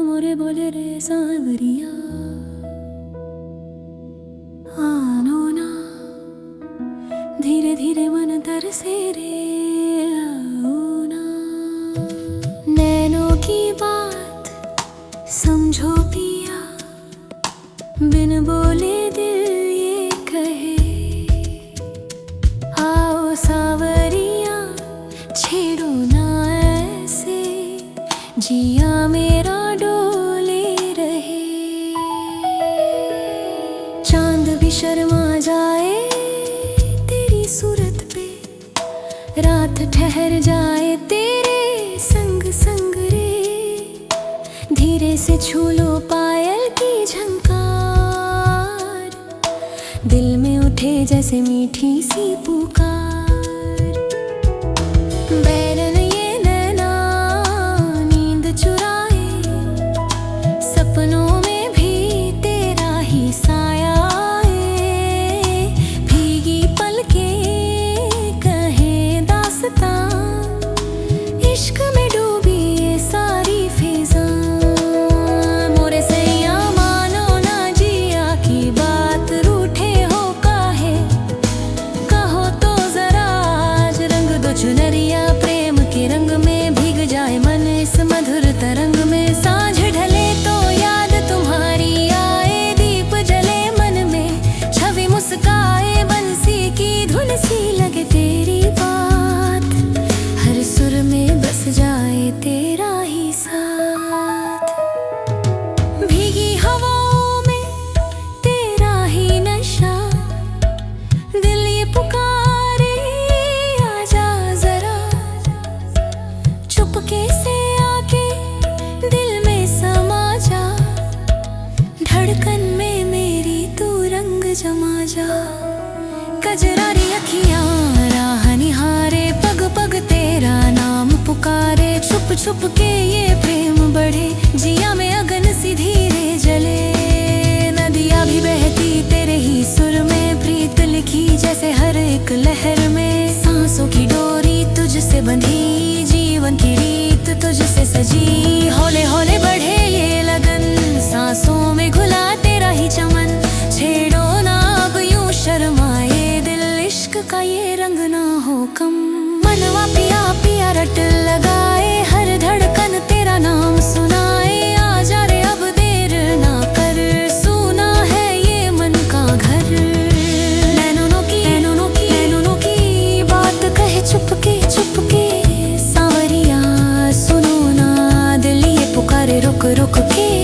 मोरे बोले रे सांवरिया आनो ना, धीरे धीरे मन तरसे रे आओ ना। नैनों की बात समझो पिया, बिन बोले दिल ये कहे, आओ सांवरिया छेड़ो ना ऐसे, जिया मेरा डोले रहे। चांद भी शर्मा जाए तेरी सूरत पे, रात ठहर जाए तेरे संग संग रे। धीरे से छू लो पायल की झंकार, दिल में उठे जैसे मीठी सी पुकार। बैरन ये नैना नींद चुराए, सपनों में भी तेरा ही साया है। भीगी पलकें कहे दास्तां, इश्क में डूबी ये सारी फिजां। मोरे सैया मानो ना जिया की बात, रूठे हो काहे कहो तो जरा आज रंग दो चुनरिया। प्रेम के रंग में भीग जाए मन इस मधुर तरंग में। सांझ ढले तो याद तुम्हारी आए, दीप जले मन में छवि मुस्काए। बंसी की धुन सी लगे तेरी बात, हर सुर में बस जाए तेरा ही साथ। भीगी हवाओं में तेरा ही नशा, दिल ये पुकारे आजा जरा। चुपके से आके दिल में समा जा, धड़कन में मेरी तू रंग जमा जा। कजरारी अखियां राह निहारे, पग पग तेरा नाम पुकारे। छुप छुप के ये प्रेम बढ़े, जिया में अगन सी धीरे जले। नदियां भी बहती तेरे ही सुर में, प्रीत लिखी जैसे हर एक लहर में। सांसों की डोरी तुझसे बंधी, जीवन की रीत तुझसे सजी। हौले हौले बढ़े ये लगन, सांसों में घुला तेरा ही चमन। छेड़ो ना अब यूं शर्माए दिल, इश्क का ये रंग ना हो कम। मनवा पिया पिया रट लगाए, हर धड़कन तेरा नाम सुनाए। आजा रे अब देर ना कर, सुना है ये मन का घर। नैनों की बात कहे चुपके सांवरिया सुनो ना, दिल ये पुकारे रुक रुक के।